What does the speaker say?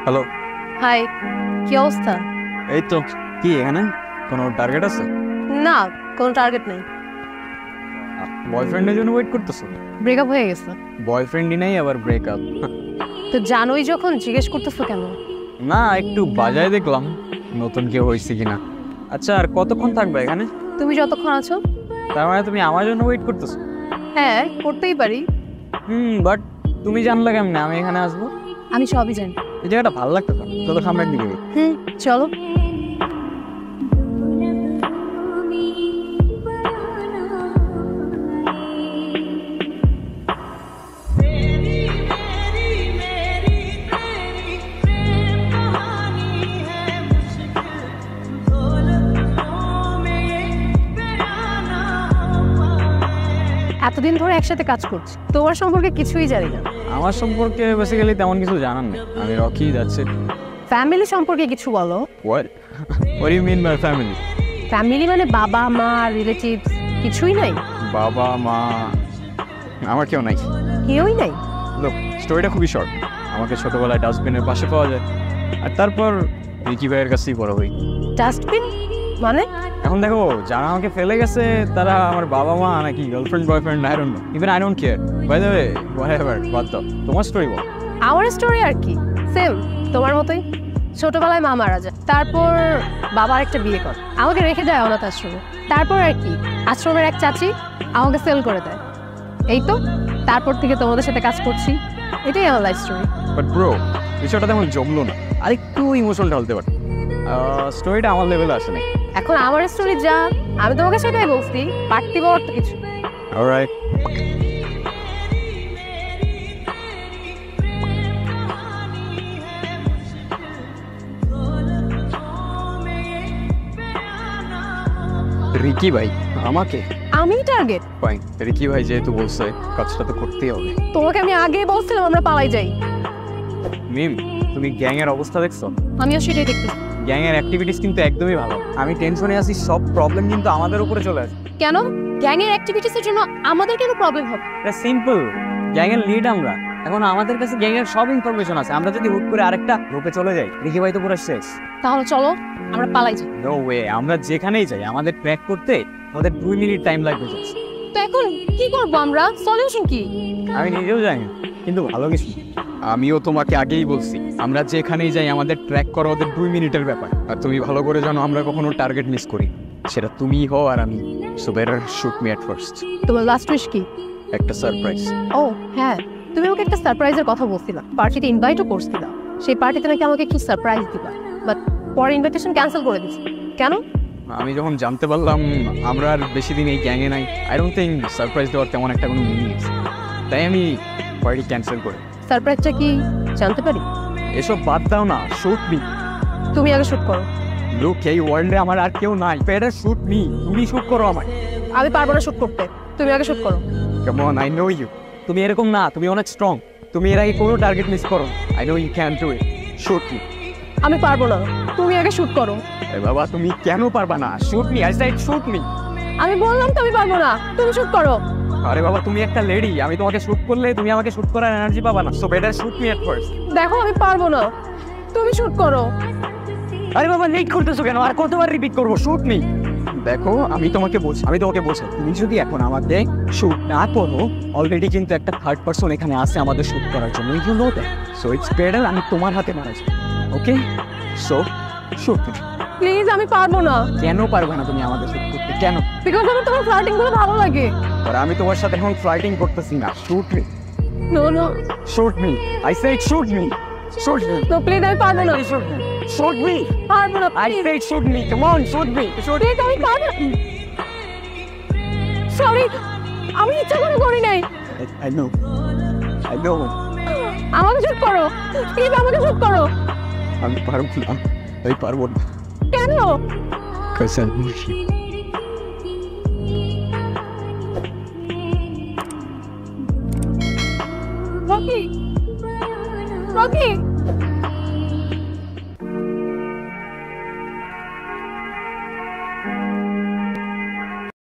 Hello. High, কি অবস্থা? এই তো। কি এখানে কোনো টার্গেট আছে? না, কোনো টার্গেট নেই। বয়ফ্রেন্ডের জন্য ওয়েট করতেছো? ব্রেকআপ হয়ে গেছে। বয়ফ্রেন্ডই নেই আবার ব্রেকআপ? তো জানোই যখন জিজ্ঞেস করতেছো কেন? না, একটু বাজায় দেখলাম নতুন কেউ হয়েছে কিনা। আচ্ছা, আর কতক্ষণ থাকবে এখানে? তুমি যতক্ষণ আছো। তার মানে তুমি আমার জন্য ওয়েট করতেছো? হ্যাঁ, করতেই পারি। বাট তুমি জানলে কেমনে আমি এখানে আসবো? আমি সবই জানি। এই জায়গাটা ভালো লাগতো না, তো খামের দিকে। চলো। এতদিন ধরে একসাথে কাজ করছি, তোমার সম্পর্কে কিছুই জানি না। আমার সম্পর্কে বেসিক্যালি তেমন কিছু জানার নেই। আমি রকি, যাচ্ছে। ফ্যামিলি সম্পর্কে কিছু বলো। What? What do you mean by family? Family মানে বাবা মা রিলেটিভস কিছুই নাই? বাবা মা আমার কেউ নাই। কেউই নাই? লোক, স্টোরিটা খুবই শর্ট। আমাকে ছোটবেলায় ডাস্টবিনের পাশে পাওয়া যায়, আর তারপর রিকি ভাইয়ের কাছেই বড় হই। ডাস্টবিন মানে? এখন দেখো, যারা আমাকে ফেলে গেছে তারা আমার বাবা মা নাকি girlfriend boyfriend, I don't know, even I don't care. By the way, whatever, বাদ দাও। তোমার স্টোরি বল। আমার স্টোরি আর কি, সেম তোমার মতোই। ছোটবেলায় মা মারা যায়, তারপর বাবা একটা বিয়ে করে আমাকে রেখে যায় অনাথ আশ্রমে। তারপর আর কি, আশ্রমের এক চাচি আমাকে সেল করে দেয়। এই তো, তারপর থেকে তোমাদের সাথে কাজ করছি। এটাই আমার লাইফ স্টোরি। বাট ব্রো, বিষয়টা তেমন জমলো না, আর একটু ইমোশন ঢালতে পারত। স্টোরিটা আমার লেভেলে আসে নাই। এখন আমার স্টোরি যা, আমি তোমাকে সেটাই বলছি, পার্থিব অর্থ কিছু। অলরাইট। রিকি ভাই আমাকে? আমি টার্গেট? ফাইন, রিকি ভাই যেহেতু বলছে, কাজটা তো করতেই হবে। তোমাকে আমি আগে বলছিলাম আমরা পালাই যাই। মিম, তুমি গ্যাং এর অবস্থা দেখছো? আমিও সেটাই দেখতেছি। গ্যাং এর অ্যাক্টিভিটিস কিন্তু একদমই ভালো। আমি টেনশনে আছি, সব প্রবলেম কিন্তু আমাদের উপরে চলে আসে। কেন? গ্যাং এর অ্যাক্টিভিটিসের জন্য আমাদের কেন প্রবলেম হবে? এটা সিম্পল। গ্যাং এর লিড আমরা, এখন আমাদের কাছে গ্যাং এর সব ইনফরমেশন আছে। আমরা যদি হুট করে আরেকটা গ্রুপে চলে যাই, রিকি ভাই তো পুরো শেষ। তাহলে চলো আমরা পালাই যাই। নো ওয়ে, আমরা যেখানেই যাই আমাদের ট্র্যাক করতে আমাদের 2 মিনিট টাইম লাগবে। তো এখন কি করবো আমরা? সলিউশন কি? আমি নিজেও জানি, কিন্তু ভালো কিছু। আমিও তোমাকে আগেই বলছি, আমরা যেখানেই যাই আমাদের ট্র্যাক করা ওদের 2 মিনিটের ব্যাপার। আর তুমি ভালো করে জানো আমরা কখনো টার্গেট মিস করি, সেটা তুমি হও আর আমি। So better shoot me at first. তোমার লাস্ট উইশ কি? একটা সারপ্রাইজ। ও হ্যাঁ, তুমি আমাকে একটা সারপ্রাইজের কথা বলছিলা, পার্টিতে ইনভাইটও করছিলা। সেই পার্টিতে নাকি আমাকে কি সারপ্রাইজ দিবা, বাট পরে ইনভিটেশন ক্যান্সেল করে দিছি। কেন? আমি যখন জানতে পারলাম আমরা আর বেশি দিন এই গ্যাংয়ে নাই, আই ডোন্ট থিঙ্ক সারপ্রাইজ দেওয়ার তেমন একটা কোনো মিনিং আছে, তাই আমি পার্টি ক্যান্সেল করি। সারপ্রাইজটা কি জানতে পারি? এসব বাদ দাও না, শুট মি। তুমি আগে শুট করো। লোক, এই ওয়ার্ল্ডে আমার আর কেউ নাই, বেটার শুট মি। তুমি শুট করো আমায়। আমি পারবো না শুট করতে, তুমি আগে শুট করো। Come on, I know you. তুমি এরকম না, তুমি অনেক স্ট্রং। তুমি এর আগে কোনো টার্গেট মিস করো। I know you can do it. Shoot me. আমি পারবো না, তুমি আগে শুট করো। এ বাবা, তুমি কেন পারবা না? Shoot me, I said shoot me. আমি বললাম তো আমি পারবো না, তুমি শুট করো। আরে বাবা, তুমি একটা লেডি, আমি তোমাকে শুট করলে তুমি আমাকে শুট করার এনার্জি পাবা না। So better shoot me at first. দেখো আমি পারবো না, তুমি শুট করো। আরে বাবা, লেট করতেছো কেন? আর কতবার রিপিট করবো? Shoot me. দেখো, আমি তোমাকে বলছি, তুমি যদি এখন আমাকে শুট না করো, অলরেডি কিন্তু একটা থার্ড পারসন এখানে আছে আমাদের শুট করার জন্য। You know that. So it's better আমি তোমার হাতে মারা যাই। Okay, so shoot me. Please, আমি পারবো না। কেন পারবে না তুমি আমাদের শুট করতে? কেন? বিকজ আমার তোমার ফ্লার্টিং গুলো ভালো লাগে। আর আমি তোমার সাথে এখন ফ্লার্টিং করতেছি না। Shoot me. No no, shoot me. I said shoot me. Shoot me. তো প্লিজ আমি পারবো না। Shoot me. Shoot me. পারবো না, I said shoot me. Come on, shoot me. Shoot me. Please আমি পারবো না। সরি, আমি ইচ্ছা করে করি নাই। I know. I know. আমাকে শুট করো, প্লিজ আমাকে শুট করো। আমি পারবো না। আমি পারবো না। কেন? Because I love you. Rocky, Rocky.